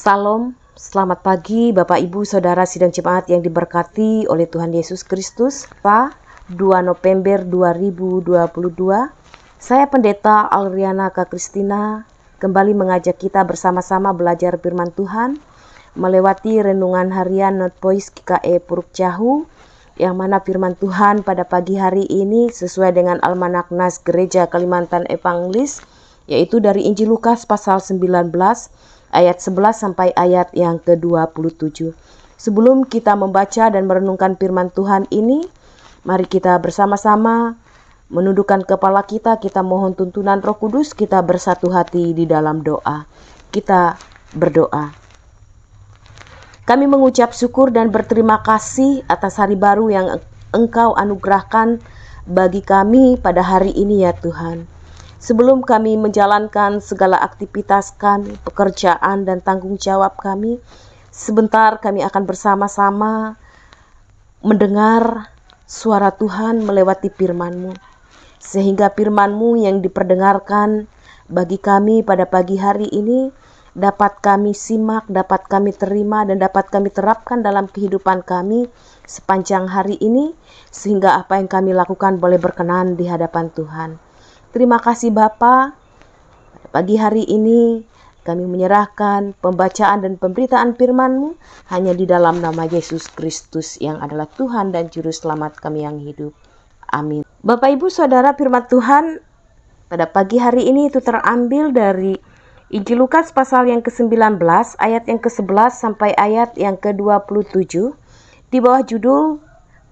Salam, selamat pagi Bapak Ibu Saudara sidang jemaat yang diberkati oleh Tuhan Yesus Kristus. 2 November 2022, saya Pendeta Alriana Kakristina kembali mengajak kita bersama-sama belajar firman Tuhan melewati renungan harian Notboys GKE Puruk Jahu, yang mana firman Tuhan pada pagi hari ini sesuai dengan Almanak Nas Gereja Kalimantan Evangelis, yaitu dari Injil Lukas pasal 19 ayat 11 sampai ayat yang ke-27. Sebelum kita membaca dan merenungkan firman Tuhan ini, mari kita bersama-sama menundukkan kepala kita mohon tuntunan Roh Kudus, kita bersatu hati di dalam doa. Kita berdoa. Kami mengucap syukur dan berterima kasih atas hari baru yang Engkau anugerahkan bagi kami pada hari ini ya Tuhan. Sebelum kami menjalankan segala aktivitas kami, pekerjaan dan tanggung jawab kami, sebentar kami akan bersama-sama mendengar suara Tuhan melewati firman-Mu. Sehingga firman-Mu yang diperdengarkan bagi kami pada pagi hari ini dapat kami simak, dapat kami terima, dan dapat kami terapkan dalam kehidupan kami sepanjang hari ini, sehingga apa yang kami lakukan boleh berkenan di hadapan Tuhan. Terima kasih Bapa. Pada pagi hari ini kami menyerahkan pembacaan dan pemberitaan firman-Mu hanya di dalam nama Yesus Kristus yang adalah Tuhan dan Juru Selamat kami yang hidup. Amin. Bapak Ibu Saudara, firman Tuhan pada pagi hari ini itu terambil dari Injil Lukas pasal yang ke-19 ayat yang ke-11 sampai ayat yang ke-27 di bawah judul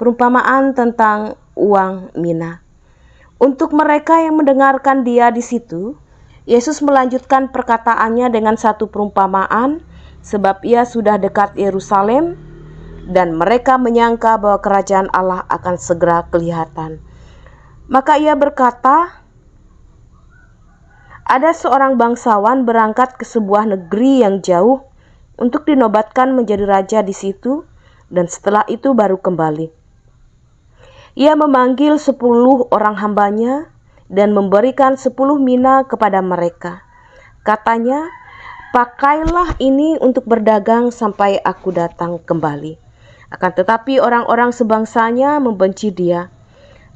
perumpamaan tentang uang mina. Untuk mereka yang mendengarkan Dia di situ, Yesus melanjutkan perkataannya dengan satu perumpamaan, sebab Ia sudah dekat Yerusalem dan mereka menyangka bahwa kerajaan Allah akan segera kelihatan. Maka Ia berkata, ada seorang bangsawan berangkat ke sebuah negeri yang jauh untuk dinobatkan menjadi raja di situ, dan setelah itu baru kembali. Ia memanggil 10 orang hambanya dan memberikan 10 mina kepada mereka. Katanya, pakailah ini untuk berdagang sampai aku datang kembali. Akan tetapi orang-orang sebangsanya membenci dia,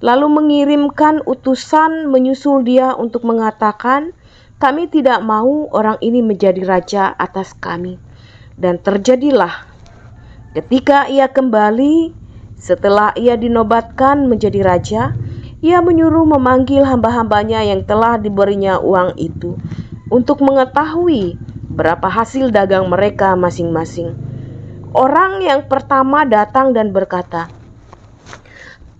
lalu mengirimkan utusan menyusul dia untuk mengatakan, kami tidak mau orang ini menjadi raja atas kami. Dan terjadilah, ketika ia kembali, setelah ia dinobatkan menjadi raja, ia menyuruh memanggil hamba-hambanya yang telah diberinya uang itu, untuk mengetahui berapa hasil dagang mereka masing-masing. Orang yang pertama datang dan berkata,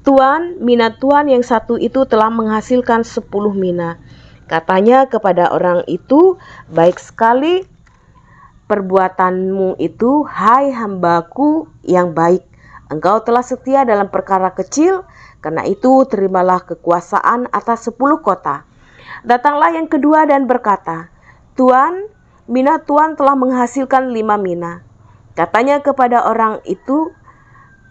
Tuan, mina Tuan yang satu itu telah menghasilkan 10 mina. Katanya kepada orang itu, baik sekali perbuatanmu itu, hai hambaku yang baik. Engkau telah setia dalam perkara kecil, karena itu terimalah kekuasaan atas 10 kota. Datanglah yang kedua dan berkata, Tuan, mina Tuan telah menghasilkan 5 mina. Katanya kepada orang itu,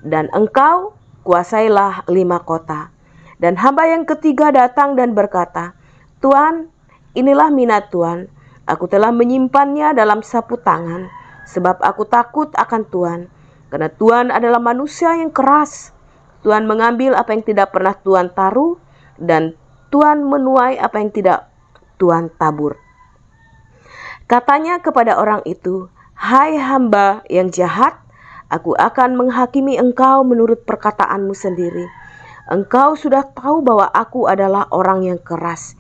dan engkau kuasailah 5 kota. Dan hamba yang ketiga datang dan berkata, Tuan, inilah mina Tuan. Aku telah menyimpannya dalam sapu tangan, sebab aku takut akan Tuan. Karena Tuan adalah manusia yang keras. Tuan mengambil apa yang tidak pernah Tuan taruh, dan Tuan menuai apa yang tidak Tuan tabur. Katanya kepada orang itu, hai hamba yang jahat, aku akan menghakimi engkau menurut perkataanmu sendiri. Engkau sudah tahu bahwa aku adalah orang yang keras,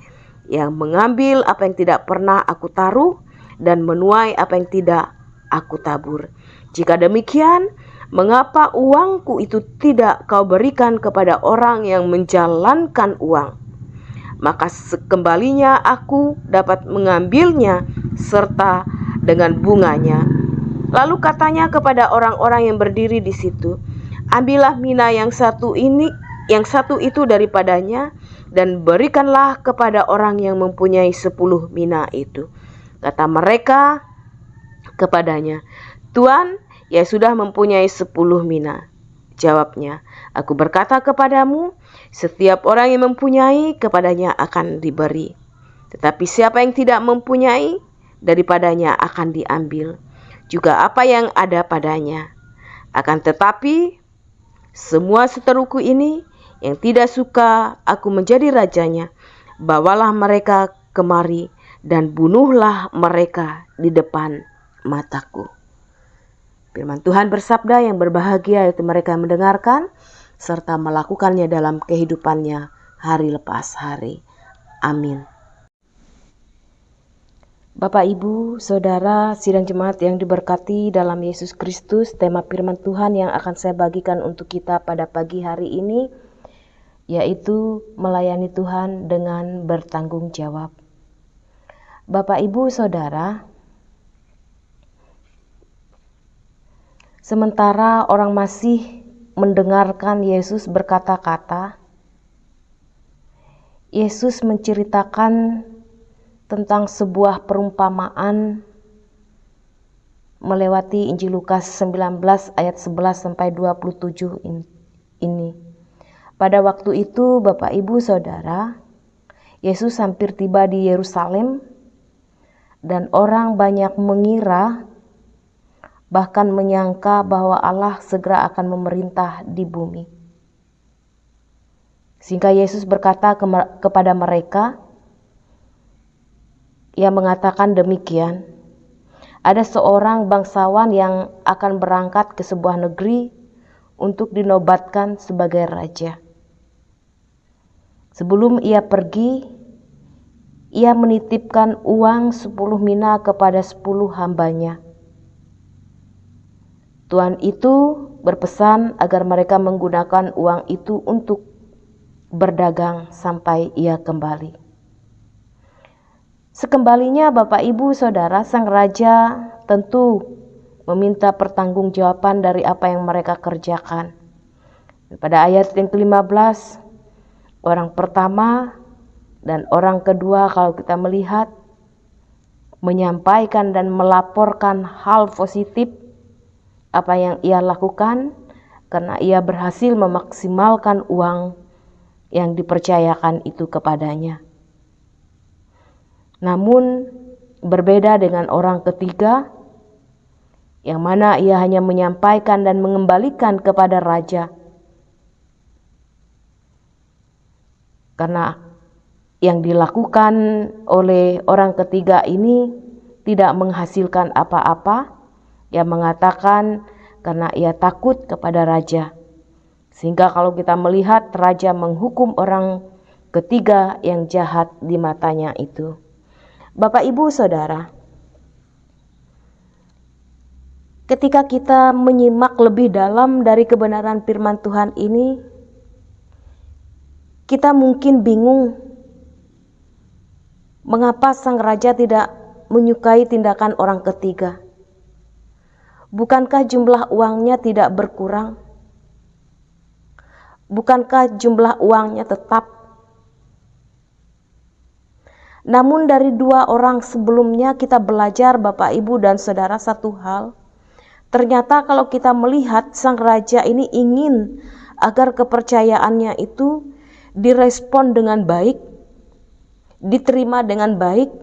yang mengambil apa yang tidak pernah aku taruh, dan menuai apa yang tidak aku tabur. Jika demikian, mengapa uangku itu tidak kau berikan kepada orang yang menjalankan uang? Maka sekembalinya aku dapat mengambilnya serta dengan bunganya. Lalu katanya kepada orang-orang yang berdiri di situ, ambillah mina yang satu itu daripadanya, dan berikanlah kepada orang yang mempunyai 10 mina itu. Kata mereka kepadanya, Tuan, ia sudah mempunyai 10 mina. Jawabnya, aku berkata kepadamu, setiap orang yang mempunyai kepadanya akan diberi. Tetapi siapa yang tidak mempunyai, daripadanya akan diambil. juga apa yang ada padanya. Akan tetapi, semua seteruku ini yang tidak suka aku menjadi rajanya, bawalah mereka kemari dan bunuhlah mereka di depan mataku. Firman Tuhan bersabda, yang berbahagia yaitu mereka yang mendengarkan serta melakukannya dalam kehidupannya hari lepas hari. Amin. Bapak, Ibu, Saudara, sidang jemaat yang diberkati dalam Yesus Kristus, tema firman Tuhan yang akan saya bagikan untuk kita pada pagi hari ini, yaitu melayani Tuhan dengan bertanggung jawab. Bapak, Ibu, Saudara, sementara orang masih mendengarkan Yesus berkata-kata, Yesus menceritakan tentang sebuah perumpamaan melewati Injil Lukas 19 ayat 11 sampai 27 ini. Pada waktu itu, Bapak, Ibu, Saudara, Yesus hampir tiba di Yerusalem dan orang banyak mengira, bahkan menyangka bahwa Allah segera akan memerintah di bumi. Sehingga Yesus berkata kepada mereka, Ia mengatakan demikian, ada seorang bangsawan yang akan berangkat ke sebuah negeri untuk dinobatkan sebagai raja. Sebelum ia pergi, ia menitipkan uang 10 mina kepada 10 hambanya. Tuan itu berpesan agar mereka menggunakan uang itu untuk berdagang sampai ia kembali. Sekembalinya Bapak, Ibu, Saudara, sang raja tentu meminta pertanggungjawaban dari apa yang mereka kerjakan. Pada ayat yang ke-15, orang pertama dan orang kedua kalau kita melihat menyampaikan dan melaporkan hal positif apa yang ia lakukan karena ia berhasil memaksimalkan uang yang dipercayakan itu kepadanya. Namun berbeda dengan orang ketiga yang mana ia hanya menyampaikan dan mengembalikan kepada raja. Karena yang dilakukan oleh orang ketiga ini tidak menghasilkan apa-apa, ia mengatakan karena ia takut kepada raja. Sehingga kalau kita melihat raja menghukum orang ketiga yang jahat di matanya itu. Bapak, Ibu, Saudara, ketika kita menyimak lebih dalam dari kebenaran firman Tuhan ini, kita mungkin bingung mengapa sang raja tidak menyukai tindakan orang ketiga. Bukankah jumlah uangnya tidak berkurang? Bukankah jumlah uangnya tetap? Namun dari 2 orang sebelumnya kita belajar, Bapak, Ibu, dan Saudara, satu hal. Ternyata kalau kita melihat sang raja ini ingin agar kepercayaannya itu direspon dengan baik, diterima dengan baik,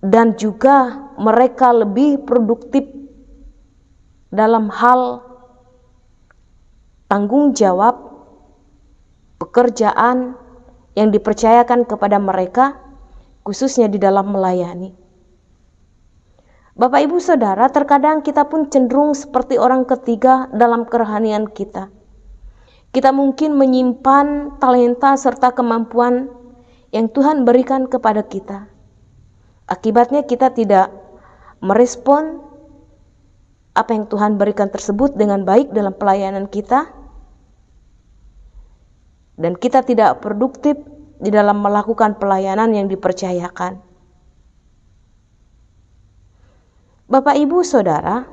dan juga mereka lebih produktif dalam hal tanggung jawab pekerjaan yang dipercayakan kepada mereka, khususnya di dalam melayani. Bapak, Ibu, Saudara, terkadang kita pun cenderung seperti orang ketiga dalam kerohanian kita. Kita mungkin menyimpan talenta serta kemampuan yang Tuhan berikan kepada kita. Akibatnya kita tidak merespon apa yang Tuhan berikan tersebut dengan baik dalam pelayanan kita. Dan kita tidak produktif di dalam melakukan pelayanan yang dipercayakan. Bapak, Ibu, Saudara,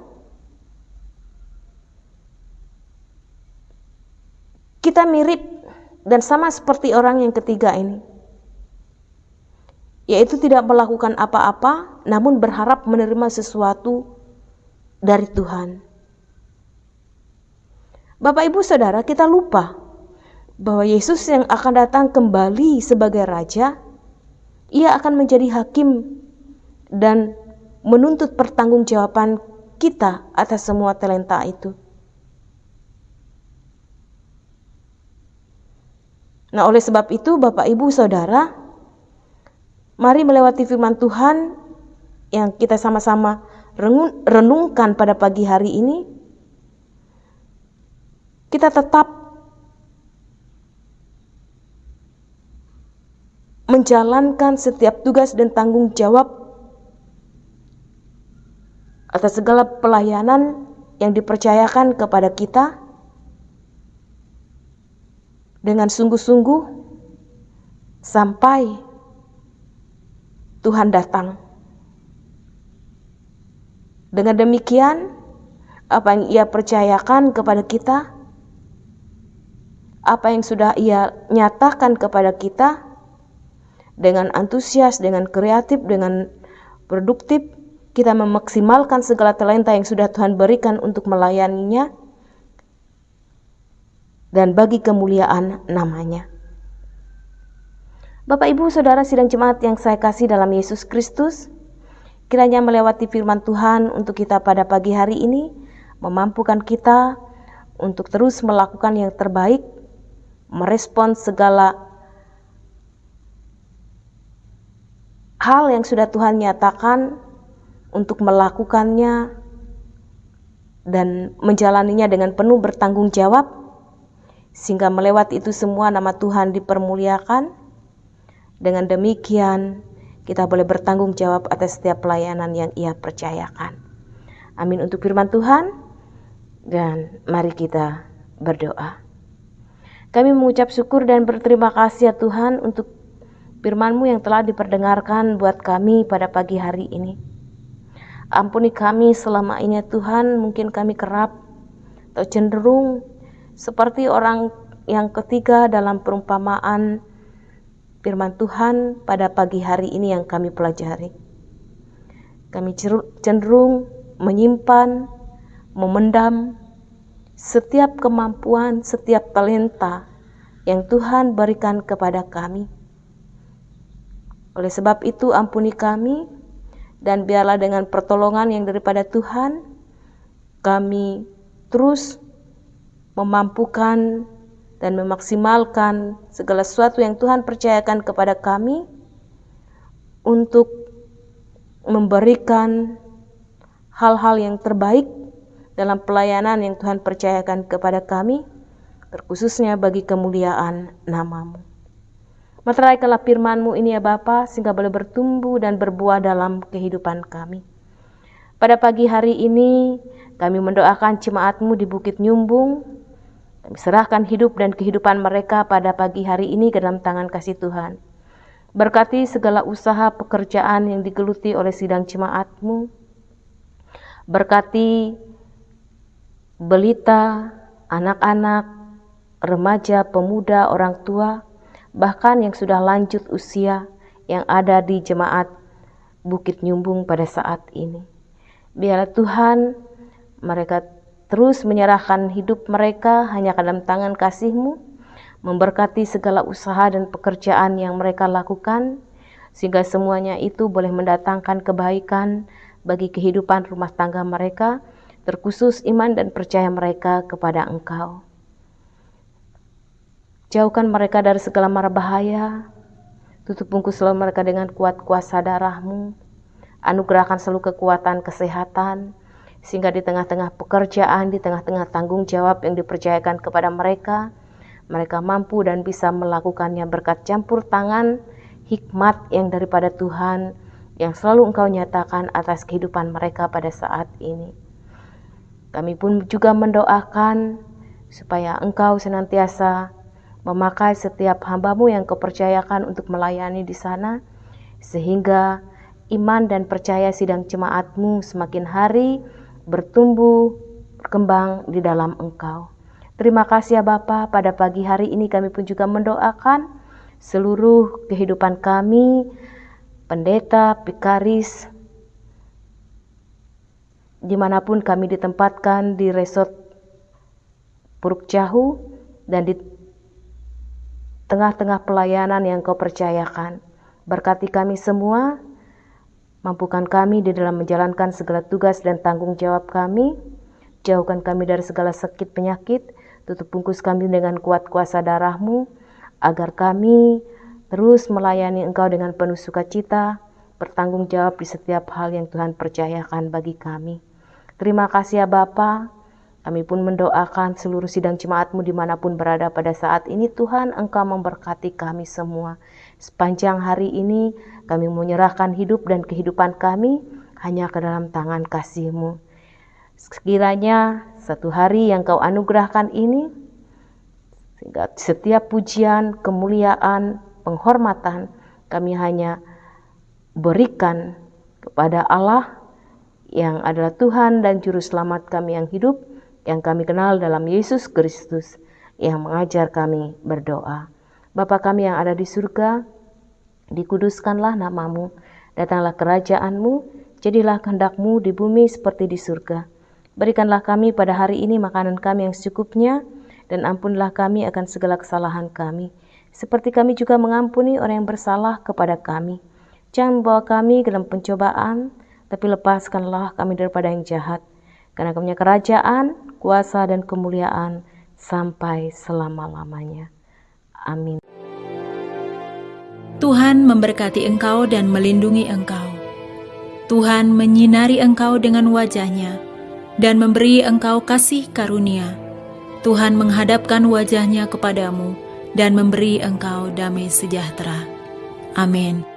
kita mirip dan sama seperti orang yang ketiga ini, yaitu tidak melakukan apa-apa namun berharap menerima sesuatu dari Tuhan. Bapak, Ibu, Saudara, kita lupa bahwa Yesus yang akan datang kembali sebagai raja, ia akan menjadi hakim dan menuntut pertanggungjawaban kita atas semua talenta itu. Nah, oleh sebab itu Bapak Ibu Saudara, mari melewati firman Tuhan yang kita sama-sama renungkan pada pagi hari ini. Kita tetap menjalankan setiap tugas dan tanggung jawab atas segala pelayanan yang dipercayakan kepada kita dengan sungguh-sungguh sampai Tuhan datang. Dengan demikian, apa yang Ia percayakan kepada kita, apa yang sudah Ia nyatakan kepada kita, dengan antusias, dengan kreatif, dengan produktif, kita memaksimalkan segala talenta yang sudah Tuhan berikan untuk melayaninya dan bagi kemuliaan namanya. Bapak Ibu Saudara sidang jemaat yang saya kasih dalam Yesus Kristus, kiranya melewati firman Tuhan untuk kita pada pagi hari ini, memampukan kita untuk terus melakukan yang terbaik, merespons segala hal yang sudah Tuhan nyatakan untuk melakukannya dan menjalaninya dengan penuh bertanggung jawab, sehingga melewati itu semua nama Tuhan dipermuliakan. Dengan demikian kita boleh bertanggung jawab atas setiap pelayanan yang Ia percayakan. Amin untuk firman Tuhan, dan mari kita berdoa. Kami mengucap syukur dan berterima kasih ya Tuhan untuk firman-Mu yang telah diperdengarkan buat kami pada pagi hari ini. Ampuni kami selama ini ya Tuhan, mungkin kami kerap atau cenderung seperti orang yang ketiga dalam perumpamaan firman Tuhan pada pagi hari ini yang kami pelajari. Kami cenderung menyimpan, memendam setiap kemampuan, setiap talenta yang Tuhan berikan kepada kami. Oleh sebab itu ampuni kami, dan biarlah dengan pertolongan yang daripada Tuhan, kami terus memampukan dan memaksimalkan segala sesuatu yang Tuhan percayakan kepada kami untuk memberikan hal-hal yang terbaik dalam pelayanan yang Tuhan percayakan kepada kami, terkhususnya bagi kemuliaan nama-Mu. Meteraikanlah firman-Mu ini ya Bapa, sehingga boleh bertumbuh dan berbuah dalam kehidupan kami. Pada pagi hari ini, kami mendoakan jemaat-Mu di Bukit Nyumbung. Kami serahkan hidup dan kehidupan mereka pada pagi hari ini ke dalam tangan kasih Tuhan. Berkati segala usaha pekerjaan yang digeluti oleh sidang jemaat-Mu. Berkati belita, anak-anak, remaja, pemuda, orang tua, bahkan yang sudah lanjut usia yang ada di jemaat Bukit Nyumbung pada saat ini. Biarlah Tuhan mereka terus menyerahkan hidup mereka hanya ke dalam tangan kasih-Mu, memberkati segala usaha dan pekerjaan yang mereka lakukan, sehingga semuanya itu boleh mendatangkan kebaikan bagi kehidupan rumah tangga mereka, terkhusus iman dan percaya mereka kepada Engkau. Jauhkan mereka dari segala mara bahaya, tutup bungkus selalu mereka dengan kuat kuasa darah-Mu, anugerahkan selalu kekuatan kesehatan, sehingga di tengah-tengah pekerjaan, di tengah-tengah tanggung jawab yang dipercayakan kepada mereka, mereka mampu dan bisa melakukannya berkat campur tangan hikmat yang daripada Tuhan yang selalu Engkau nyatakan atas kehidupan mereka pada saat ini. Kami pun juga mendoakan supaya Engkau senantiasa memakai setiap hamba-Mu yang Kau percayakan untuk melayani di sana, sehingga iman dan percaya sidang jemaat-Mu semakin hari bertumbuh, berkembang di dalam Engkau. Terima kasih ya Bapa, pada pagi hari ini kami pun juga mendoakan seluruh kehidupan kami, pendeta, vikaris, dimanapun kami ditempatkan di resort Puruk Jahu dan di tengah-tengah pelayanan yang Kau percayakan. Berkati kami semua, Mampukan kami di dalam menjalankan segala tugas dan tanggung jawab kami. Jauhkan kami dari segala sakit penyakit. Tutup bungkus kami dengan kuat kuasa darah-Mu, agar kami terus melayani Engkau dengan penuh sukacita, bertanggung jawab di setiap hal yang Tuhan percayakan bagi kami. Terima kasih ya Bapa. Kami pun mendoakan seluruh sidang jemaat-Mu dimanapun berada pada saat ini. Tuhan, Engkau memberkati kami semua. Sepanjang hari ini kami menyerahkan hidup dan kehidupan kami hanya ke dalam tangan kasih-Mu. Sekiranya satu hari yang Kau anugerahkan ini, sehingga setiap pujian, kemuliaan, penghormatan kami hanya berikan kepada Allah yang adalah Tuhan dan Juru Selamat kami yang hidup, yang kami kenal dalam Yesus Kristus, yang mengajar kami berdoa. Bapa kami yang ada di surga, dikuduskanlah nama-Mu, datanglah kerajaan-Mu, jadilah kehendak-Mu di bumi seperti di surga. Berikanlah kami pada hari ini makanan kami yang secukupnya, dan ampunilah kami akan segala kesalahan kami, seperti kami juga mengampuni orang yang bersalah kepada kami. Jangan membawa kami ke dalam pencobaan, tapi lepaskanlah kami daripada yang jahat. Karena Kau-Nya kerajaan, kuasa, dan kemuliaan sampai selama-lamanya. Amin. Tuhan memberkati engkau dan melindungi engkau. Tuhan menyinari engkau dengan wajah-Nya dan memberi engkau kasih karunia. Tuhan menghadapkan wajah-Nya kepadamu dan memberi engkau damai sejahtera. Amin.